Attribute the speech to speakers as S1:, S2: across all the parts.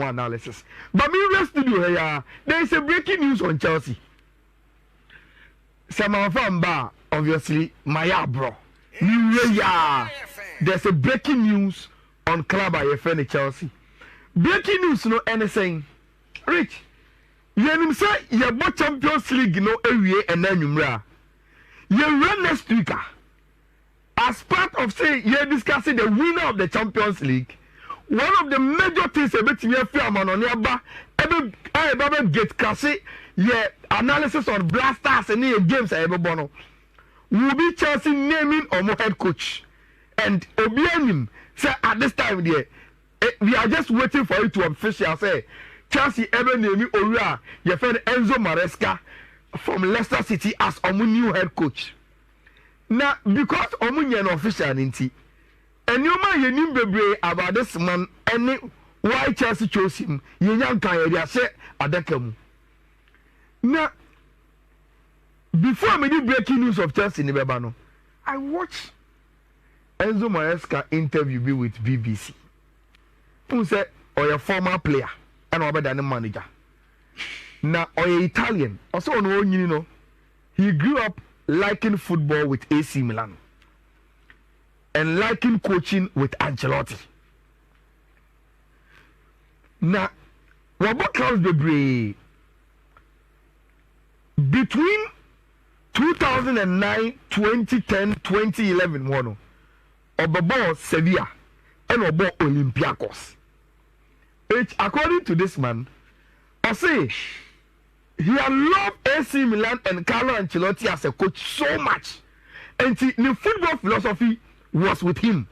S1: analysis. But me rest studio here, there is a breaking news on Chelsea. Samafamba, obviously, my bro. There's a breaking news on club IFN Chelsea. Breaking news, no anything. Rich, you say you bought Champions League no area and then you run next week. As part of say you're discussing the winner of the Champions League. One of the major things about your film on your every get kasi yeah analysis on blasters and your games every bono will be Chelsea naming or more head coach and Obianim say at this time there we are just waiting for you to officially say Chelsea ever naming Oria your friend Enxo Maresca from Leicester City as our new head coach. Now because Omunyan official ninti. And you might bebre about this man and why Chelsea chose him. You young can say Adekam. Now, before I made breaking news of Chelsea in Nebano, I watched Enxo Maresca interview with BBC. Who said, or a former player and over than a manager. Now, or Italian, also on you know, he grew up liking football with AC Milan. And liking coaching with Ancelotti. Now, Robert Klaus Debre between 2009, 2010, 2011, one about Sevilla and about Olympiacos. Which, according to this man, I say he had loved AC Milan and Carlo Ancelotti as a coach so much, and the football philosophy was with him.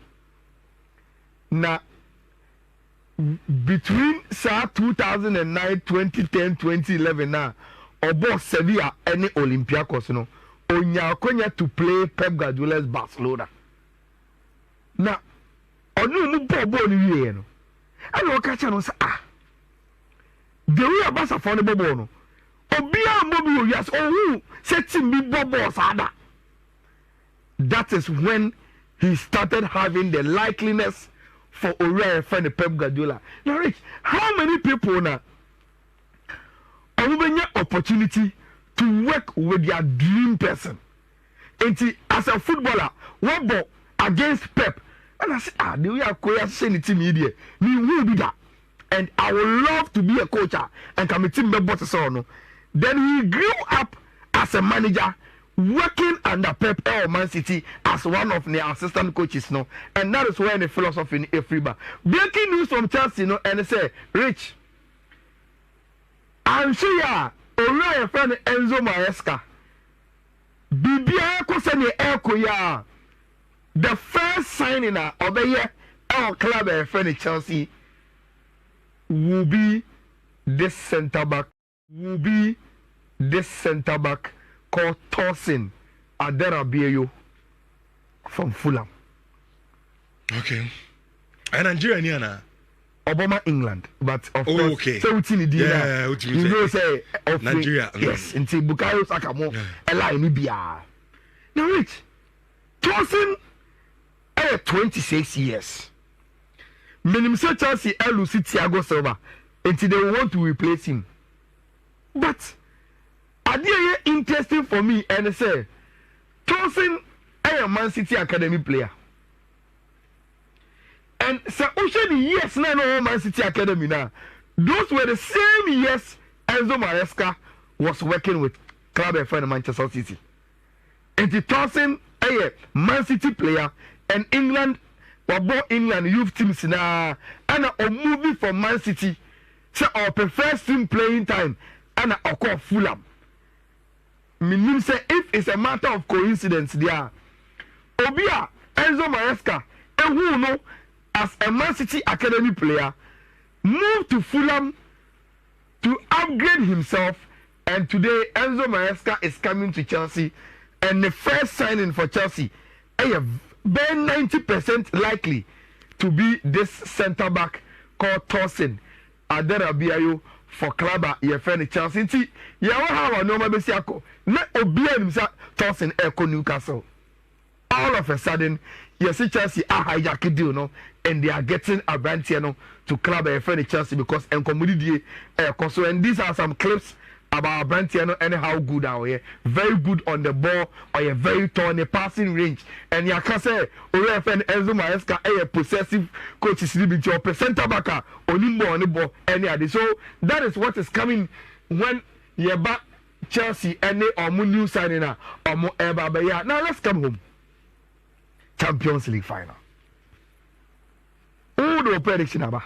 S1: Now, between 2009, 2010, 2011, now, about Sevilla and Olympiacos, you know, Onyakonya to play Pep Guardiola's Barcelona. Now, Onu Bobo ni ye no. And we catch no say the way Abasa for the Bobo no. Obia Bobo yes, oh, setting me Bobo sada. That is when he started having the likeliness for Uriah friend Pep Guardiola. Now, Rich, how many people now have opportunity to work with their dream person? And as a footballer, one ball against Pep, and I said, the way I saying it to me, me will be that, and I would love to be a coach and come team member to. Then he grew up as a manager, working under Pep or Man City as one of the assistant coaches, no, and that is where the philosophy in Afriba. Breaking news from Chelsea, no, and they say, Rich, I'm sure your friend Enxo Maresca, Bibia Kosani Eko ya, the first signing of the year, our club friend Chelsea will be this centre back, called Tosin Aderabiayo from Fulham.
S2: Okay. And Nigeria na
S1: Obama England, but of course,
S2: okay.
S1: So
S2: yeah,
S1: you know say of
S2: Nigeria.
S1: Yes, until Bukayo Saka mo Ella Libya. Now Rich, Tosin 26 years. Minimum Chelsea Lucy Thiago Silva until they want to replace him. But idea interesting for me and say Tosin a Man City Academy player. And so the years now no Man City Academy now. Those were the same years Enxo Maresca was working with club friend Manchester City. And the Tosin a Man City player and England England youth teams now and a movie from Man City. So our preferred team playing time and a call Fulham. Meaning say if it's a matter of coincidence there, Obia Enxo Maresca, and who know as a Man City Academy player, moved to Fulham to upgrade himself, and today Enxo Maresca is coming to Chelsea, and the first signing for Chelsea, very 90% likely to be this centre back called Tosin Aderabiayo for club your friend Chelsea. See, you have a normal besiako. Not Obian Tosin Eko Newcastle. all of a sudden, you see Chelsea are hijacking deal, no, and they are getting a brand here, no, to club a friend Chelsea because and community so and these are some clips about Brantiano and how good are we. Very good on the ball or a very tall in the passing range. And you can say, Orefen Enzo Maresca, a possessive coach is living to your center backer, Onimbo on the ball, any other. So that is what is coming when you're back Chelsea and they are more new signing or more ever. But yeah, now let's come home. Champions League final. Who do prediction about?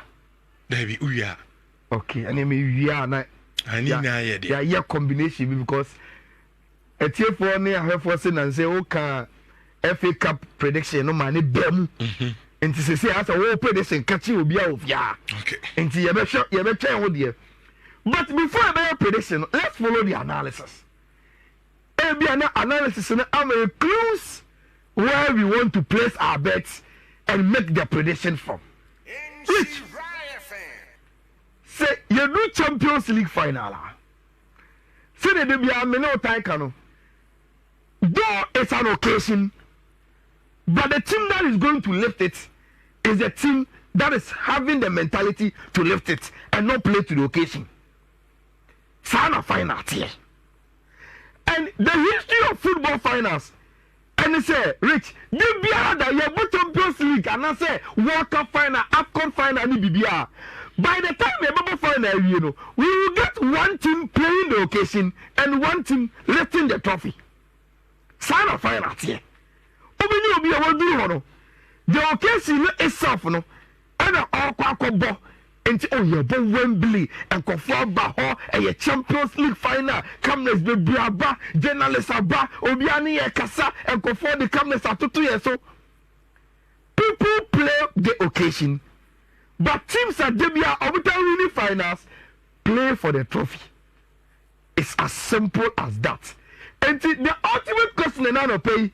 S2: David, yeah.
S1: Okay, and then we are now.
S2: I need na
S1: yeah, yeah, combination because a tier for near her for sin and say, okay, FA Cup prediction, no money, bam. And to say, as a whole prediction, catch you will be out, yeah.
S2: Okay.
S1: And to you better, oh dear. But before I make a prediction, let's follow the analysis. There will be an analysis and I'm a clues where we want to place our bets and make the prediction from. Which? Say you do Champions League final. Say they be a minute time. Though it's an occasion, but the team that is going to lift it is the team that is having the mentality to lift it and not play to the occasion. Final final here. And the history of football finals. And they say, Rich, you be that you Champions League and I say World Cup final, AFCON final, ni BBR. By the time we ever final, we will get one team playing the occasion and one team lifting the trophy. Sign of final here. Obi be able to do the occasion itself, no, and all quack until yeah, but Wembley and Kofa and your Champions League final. Cameras be Biaba, journalists Aba, Obiani Kasa and Kofa the cameras are 2 years so. People play the occasion. But teams at Debia Orbital winning finals play for the trophy. It's as simple as that. And the ultimate question in our pay,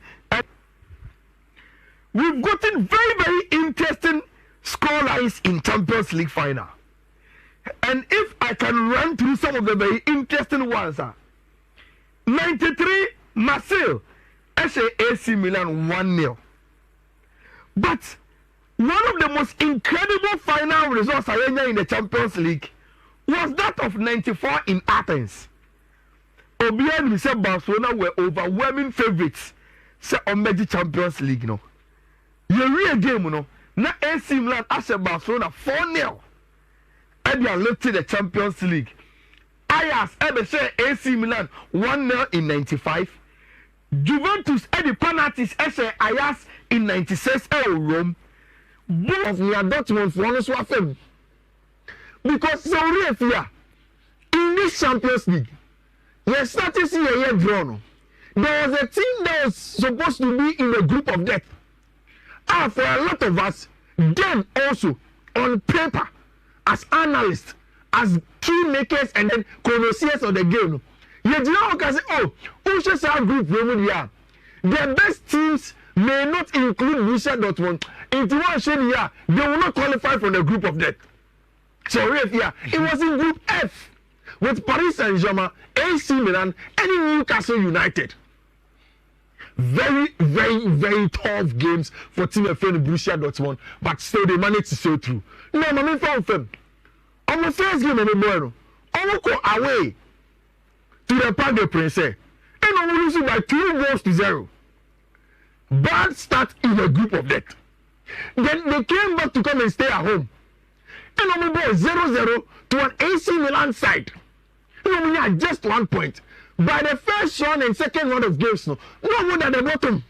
S1: we've gotten very, very interesting scorelines in Champions League final. And if I can run through some of the very interesting ones, 93 Marseille, AC Milan 1-0. But one of the most incredible final results I ever in the Champions League was that of 94 in Athens. Obiani said Barcelona were overwhelming favorites. Say on Champions League, no. You real game, no. Now AC Milan asked Barcelona 4-0. And they are lifted the Champions League. Ajax ever say AC Milan 1-0 in 95. Juventus had the penalties as Ajax in 96 Rome. Both of me are Dortmund for honest one. Because so real fear in this Champions League, you start to see a year drawn. There was a team that was supposed to be in the group of death. For a lot of us, them also on paper, as analysts, as key makers, and then connoisseurs of the game. You know, can say, oh, who should say our group? The best teams may not include Borussia Dortmund. If you want to say yeah, they will not qualify for the group of death. So if yeah, it was in Group F with Paris Saint-Germain, AC Milan, and Newcastle United. Very, very, very tough games for Team FA and Borussia Dortmund, but still they managed to sail through. No, I'm found them. On the first game of the morning, I will go away to the Parc des Princes, and I will lose by 2-0. Bad start in the group of death. Then they came back to come and stay at home. And I will go 0-0 to an AC Milan side. And we had just 1 point. By the first round and second round of games, no one at the bottom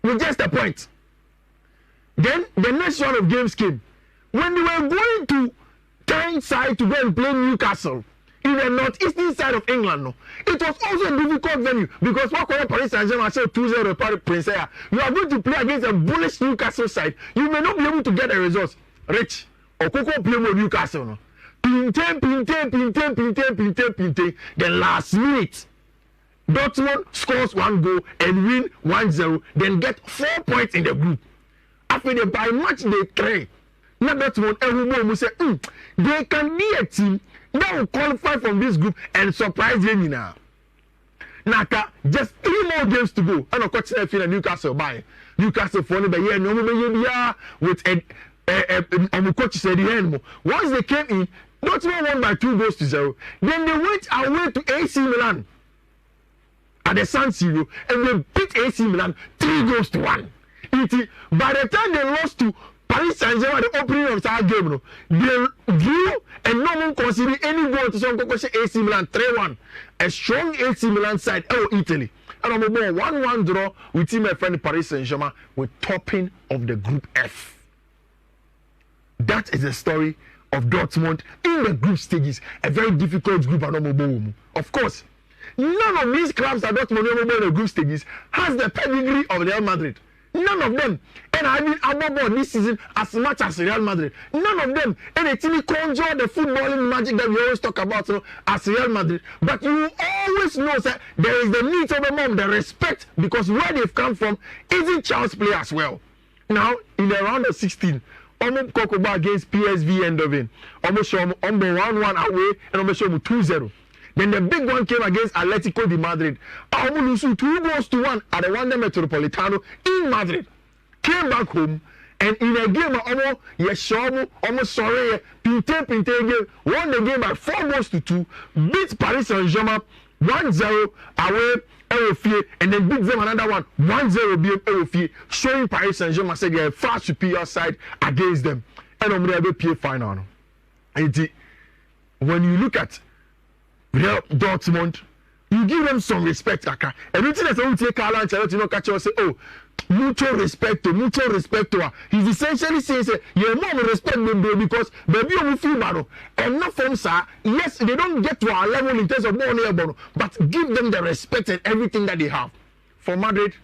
S1: with just a point. Then the next round of games came. When they were going to Tyneside to go and play Newcastle in the northeastern side of England, no, it was also a difficult venue because what Paris Saint-Germain said 2-0 Paris Prince. You are going to play against a bullish Newcastle side. You may not be able to get the results. Rich, or Coco play with Newcastle, no. Then last minute, Dortmund scores 1 goal and win 1-0, then get 4 points in the group. After they by match day 3, now Dortmund everyone will say, they can be a team that will qualify from this group and surprise them now. Naka, just 3 more games to go. And of course, if you Newcastle buy Newcastle for the year, no more with a coach said the once they came in, Dortmund won by 2-0. Then they went away to AC Milan at the San Siro and they beat AC Milan 3-1. By the time they lost to Paris Saint-Germain at the opening of that game, they drew and no one considered any goal to some AC Milan 3-1. A strong AC Milan side, Italy. And on the ball, 1-1 draw with team friend Paris Saint-Germain with topping of the Group F. That is the story of Dortmund in the group stages. A very difficult group. Of course, none of these clubs that Dortmund in the group stages has the pedigree of Real Madrid. None of them. And I mean above this season as much as Real Madrid. None of them. And it really conjure the footballing magic that we always talk about as Real Madrid. But you always know that there is the need of the respect, because where they've come from isn't child's play as well. Now, in the round of 16, almost Kokoba against PSV Eindhoven. Almost show 1-1 away and almost show 2-0. Then the big one came against Atletico de Madrid. Almost 2-1 at the Wanda Metropolitano in Madrid. Came back home and in a game almost sorry, Pinte game, won the game by 4-2, beat Paris Saint-Germain 1-0 away. And then beat them another one 1-0 showing Paris Saint-Germain said they are far superior side against them. And on the PA final. And when you look at Real Dortmund, you give them some respect, Aka. Everything that's going to take Carlo Ancelotti, catch you say, oh, mutual respect. He's essentially saying, you more respect them because baby you feel bad. And not from sir, yes, they don't get to our level in terms of money, but give them the respect and everything that they have. For Madrid,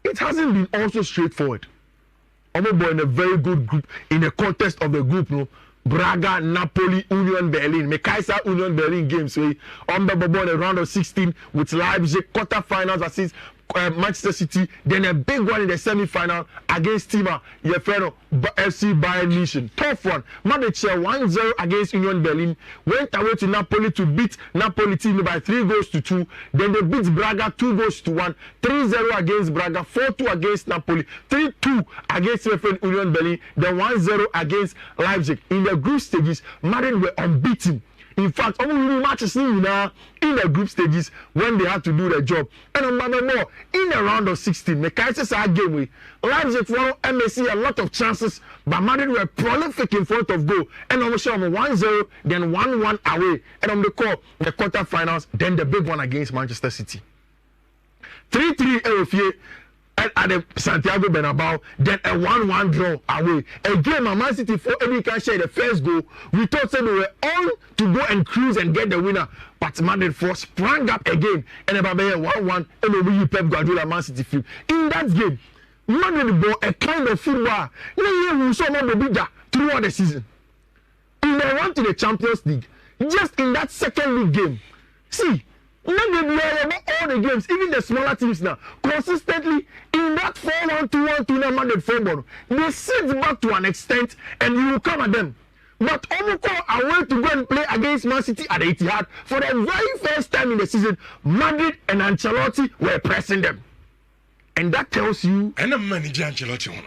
S1: it hasn't been also straightforward. I'm in a very good group in the context of the group, no. Braga, Napoli, Union Berlin. Mekaisa Union Berlin games. So on the round of 16 with Leipzig, quarterfinals against Manchester City. Then a big one in the semi-final against Tima, your friend FC Bayern Munich. Tough one. Madrid 1-0 against Union Berlin. Went away to Napoli to beat Napoli team by 3-2. Then they beat Braga 2-1. 3-0 against Braga, 4-2 against Napoli, 3-2 against your friend Union Berlin. Then 1-0 against Leipzig. In the group stages, Madrid were unbeaten. In fact, only matches in the group stages when they had to do their job. And on more in the round of 16, the Kaisers are game with Leipzig for MSC a lot of chances, but Madrid were prolific in front of goal. And on the show 1-0, then 1-1 away. And on the quarterfinals, then the big one against Manchester City. 3-3 at the Santiago Bernabeu, then a 1-1 draw away. Again, Man City for any can share the first goal. We thought they were on to go and cruise and get the winner, but Madrid sprang up again and about 1-1 and over Pep Guardiola Man City field. In that game, Madrid bought a kind of football. We saw Madrid throughout the season. In the run to the Champions League, just in that second league game, see. Now they about all the games, even the smaller teams now, consistently in that 4-1-2-1 tournament football, they sit back to an extent and you will come at them. But Omoko are willing to go and play against Man City at the Etihad for the very first time in the season. Madrid and Ancelotti were pressing them. And that tells you...
S2: And a manager Ancelotti,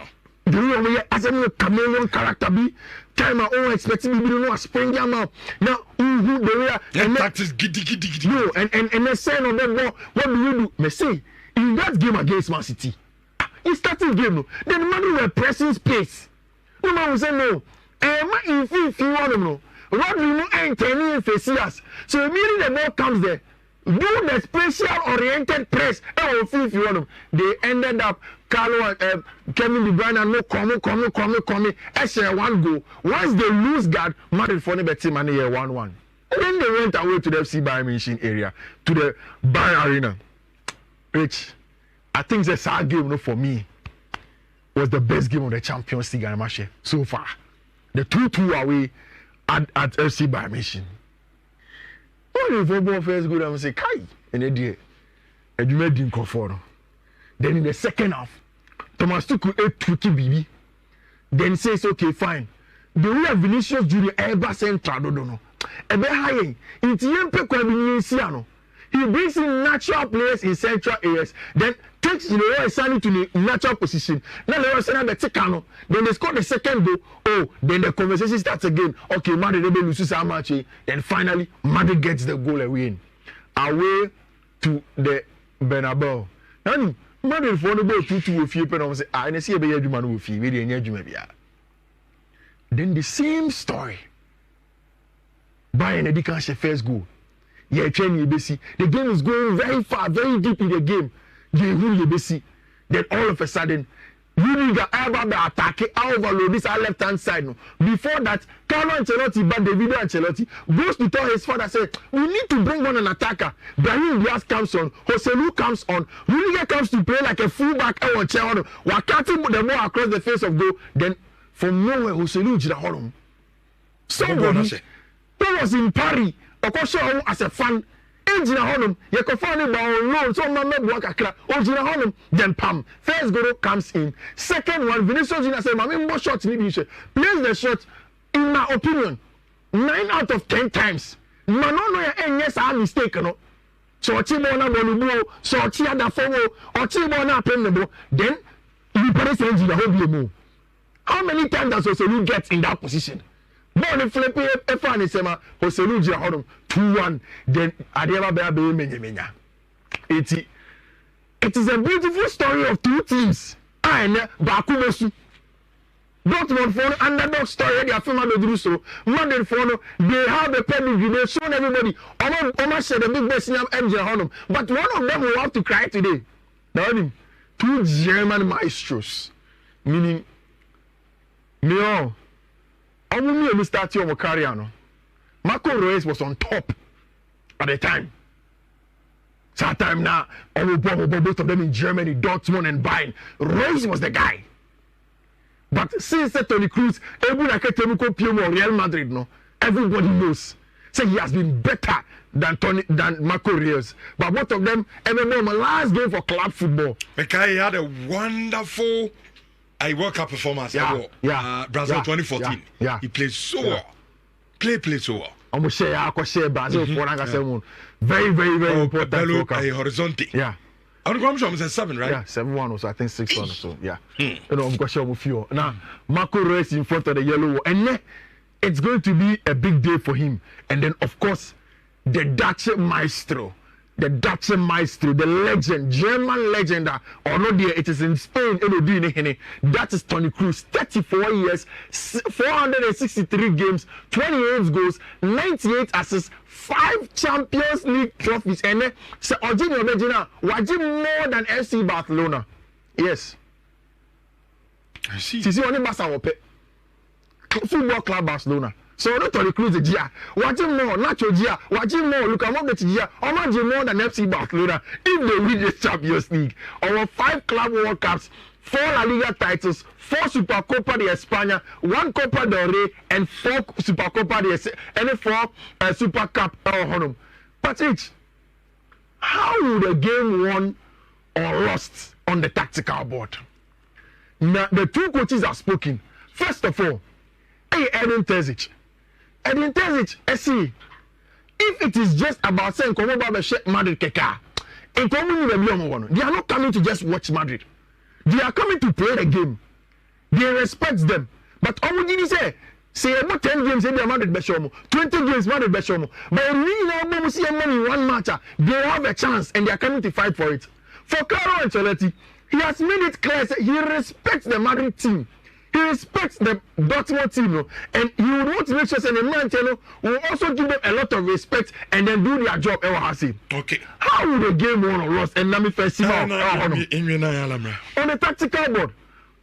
S1: do you know as a chameleon character be? Time I always expecting me to know a spring jam now. Now, the way and
S2: practice giddy.
S1: No, and they say on them, what do you do? Me say in that game against Man City, in starting game, no, then Madrid were pressing space. No man will say no. In Fiifi-Manfred, no. What do you know? Ain't any facias. So immediately the ball comes there. Do the special oriented press. They ended up Carlo Kevin De Bruyne and no come. Share one goal. Once they lose guard, Madrid for the team and they 1-1. And then they went away to the FC Bayern Munich area, to the Bayern Arena. Rich, I think the sad game for me was the best game of the Champions League match so far. The 2-2 away at FC Bayern Munich. When the football first go down and say, Kai, and they did. And you made him conform. Then in the second half, Thomas Tuchel ate tricky BB. Then says, okay, fine. The way Vinicius Junior ever sent Trado, no. Ebe high. It's Yempe Kwabiniano. He brings in natural players in central areas, then takes Leroy Sané to the natural position. Now Leroy Sané the Tikano, then they score the second goal. Oh, then the conversation starts again. Okay, Madrid they lose so much. Then finally, Madrid gets the goal and win. Away to the Bernabeu. Now, Madrid for the ball 2-2 with you, and say, I see a baby man with you, really, and then the same story. Bayern they can't share first goal. Yeah, training Yebesi. The game is going very far, very deep in the game. They win Yebesi. Then all of a sudden, Rudiger ever attack overload this our left hand side. No. Before that, Carlo Ancelotti, but Davido Ancelotti goes to tell his father, say, we need to bring on an attacker. Brahim Diaz comes on, Joselu comes on, Rudiger comes to play like a fullback. Wakati put the ball across the face of goal. Then from nowhere, Joselu Jira somebody who was in Paris, Okosho as a fan, Ejina Honum, Yakofani Baon loan, so Mama Buakakra, Ojina Honum, then Pam. First goal comes in. Second one, Vinicius Junior said, Mammy, more shots need you. Plays the shot, in my opinion, 9 out of 10 times. Manono, and yes, I mistake, no. So Chibona Bolubu, so Chia da Fomo, or Chibona Penable, then you put it in the whole game. How many times does Oselu get in that position? Born flipping a fan is Emma, Joselu Jira 2-1, then Adiaba Baby Menya. It is a beautiful story of two teams. And Bakumosu. Dortmund for underdog story, they are from Madrid. Madrid for they have a pedigree, they've shown everybody. Almost said the big best in Honum. But one of them will have to cry today. Now, two German maestros, meaning Mio. I will start your career. Marco Reus was on top at the time. That time now, both of them in Germany, Dortmund and Bayern. Reus was the guy. But since Toni Kroos, Real Madrid, no, everybody knows. Say he has been better than Marco Reus. But both of them, every last game for club football.
S2: The guy had a wonderful World Cup performance. Brazil 2014.
S1: Yeah.
S2: He played so well. Played so well.
S1: I'm going to share Brazil for very, very, very important.
S2: Bello Horizonte.
S1: Yeah.
S2: I'm sure it's 7, right?
S1: Yeah, 7-1 or so, I think 6-1 or so. Yeah. You know, I'm going to share with you. Now, Marco Reus in front of the yellow wall. And then it's going to be a big day for him. And then, of course, the Dutch maestro, the legend, German legend, or not there, it is in Spain, that is Toni Kroos, 34 years, 463 games, 28 goals, 98 assists, 5 Champions League trophies, and so Origin more than FC Barcelona. Yes.
S2: I see.
S1: See, only Barca Football Club Barcelona. So not Toni Kroos the Gia. Watching more, Nacho Gia. Watching more, look at the Gia. How much more than FC Barcelona if they win the Champions League? Over 5 Club World Cups, 4 La Liga titles, 4 Supercopa de España, 1 Copa del Rey, and 4 Supercopa de and 4 Super Cup. But how would a game won or lost on the tactical board? Now, the two coaches are spoken. First of all, Edin Terzic, see, if it is just about saying Madrid Keka, they are not coming to just watch Madrid. They are coming to play the game. They respect them. But Omugini say about 10 games they are Madrid Beshomo, 20 games Madrid Beshomo. But we see money in one match. They have a chance and they are coming to fight for it. For Carlo Ancelotti, he has made it clear that he respects the Madrid team. He respects the Dortmund team, and he would want to make sure that the man will also give them a lot of respect and then do their job.
S2: Okay.
S1: How would the game won or lost? And let me first on the tactical board,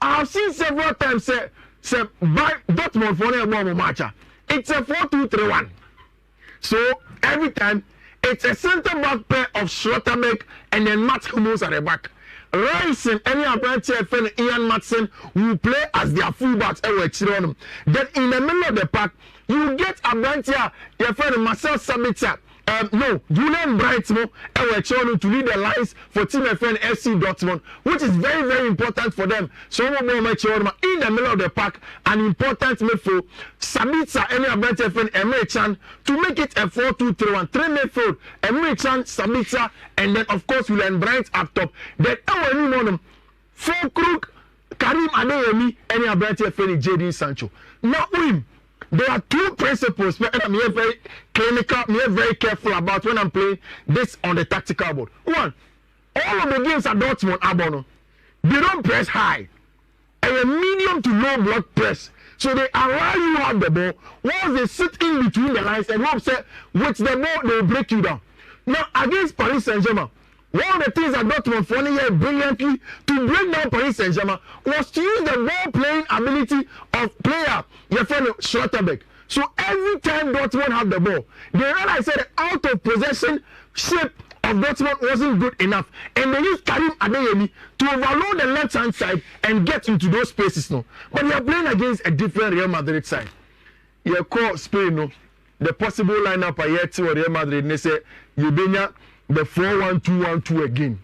S1: I have seen several times say by Dortmund for a match. It's a 4-2-3-1. So every time it's a centre back pair of Schlotterbeck and then Mats Hummels at the back. Rice and any Abrantia friend Ian Matson will play as their fullbacks. Then in the middle of the pack, you get Abrantia, your friend Marcel Sabitzer, No, Julian Brightmo to lead the lines for team FN FC Dortmund, which is very, very important for them. So more in the middle of the pack, an important midfield. Sabitzer, any Abranti FN, Emre Can to make it a 4-2-3-1. 3 midfield, Emre Can, Sabitzer, and then of course Julian Bright up top. Then our 4 Krug, Karim Adeyemi, any Abranti FN, Jadon Sancho. Now him. There are 2 principles and I'm here very clinical, I'm very careful about when I'm playing this on the tactical board. 1, all of the games at Dortmund, Abono, they don't press high. And a medium to low block press. So they allow you to have the ball. Once they sit in between the lines and hope say, with the ball, they will break you down. Now, against Paris Saint-Germain, one of the things that Dortmund for here brilliantly to break down Paris Saint-Germain was to use the ball playing ability of player Schlotterbeck. So every time Dortmund had the ball, they realized that the out of possession shape of Dortmund wasn't good enough, and they used Karim Adeyemi to overload the left hand side and get into those spaces now. But they are playing against a different Real Madrid side. You call Spain no, the possible lineup I hear to Real Madrid. They say you benya the 4-1-2-1-2 again,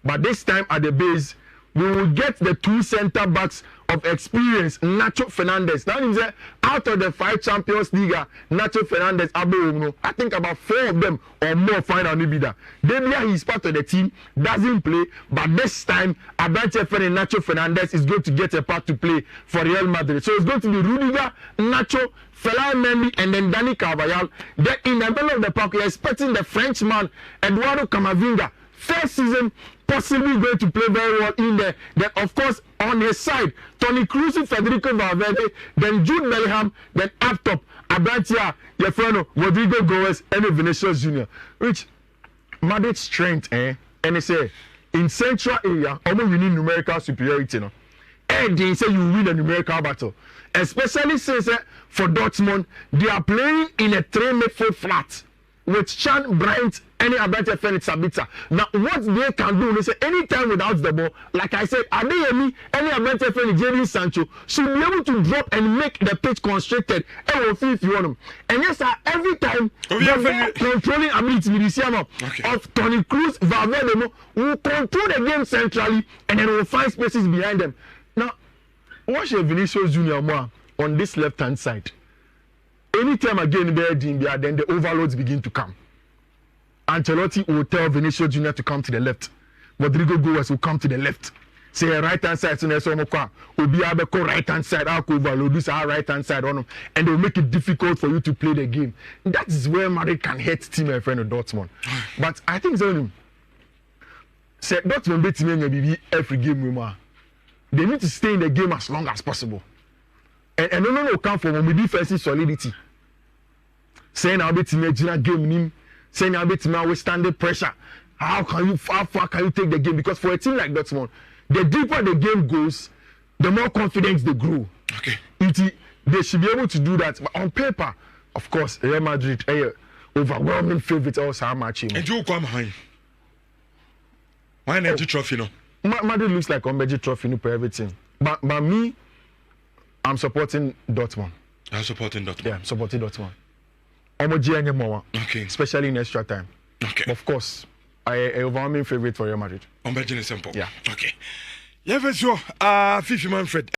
S1: but this time at the base we will get the 2 center backs of experience. Nacho Fernandez. Now he's out of the 5 Champions League. Nacho Fernandez, I think about 4 of them or more final Nibida. Debia, he's part of the team, doesn't play, but this time Abranti FN and Nacho Fernandez is going to get a part to play for Real Madrid. So it's going to be Rudiger, Nacho, Fellaini Mendy, and then Dani Carvajal. Then in the middle of the park, we're expecting the Frenchman Eduardo Camavinga. First season, possibly going to play very well in there. Then, of course, on his side, Toni Kroos, Federico Valverde, then Jude Bellingham, then up top, Abrantia, Yefreno, Rodrigo Goes, and Vinicius Junior. Which Madrid's strength, and they say in central area, almost you need numerical superiority. No? And they say you win a numerical battle. Especially since for Dortmund, they are playing in a 3 midfield flat with Chan, Bryant, any Abranti Felix Sabitzer. Now, what they can do, they say anytime without the ball, like I said, Adeyemi, any Abranti Felix, Jadon Sancho, should be able to drop and make the pitch constricted. And if you want them. And yes, sir, every time the controlling ability of Toni Kroos, Valverde will control the game centrally and then will find spaces behind them. Now, watch Vinicius Junior more on this left hand side. Anytime again, then the overloads begin to come. Ancelotti will tell Vinicius Junior to come to the left. Rodrigo Goes will come to the left. Say right hand side, so will be able to right hand side, I'll overload this right hand side on them, and they'll make it difficult for you to play the game. That is where Madrid can hit team my friend of Dortmund. But I think so. Say Dortmund beats me every game. They need to stay in the game as long as possible. And no come for my defensive solidity. Saying I'll be team game, saying I'll be team withstand the pressure. How far can you take the game? Because for a team like Dortmund, the deeper the game goes, the more confidence they grow.
S2: Okay.
S1: They should be able to do that. But on paper, of course, Real Madrid, overwhelming favorite also are matching.
S2: And you come behind. Why not trophy no?
S1: Madrid looks like Ombeji trophy for everything. But me, I'm supporting Dortmund.
S2: I'm supporting Dortmund.
S1: Yeah, I'm supporting Dortmund. Okay. Especially in extra time.
S2: Okay.
S1: Of course, I overwhelming favorite for Real Madrid.
S2: Ombeji is simple.
S1: Yeah.
S2: Okay. Yeah, for sure. Fiifi-Manfred.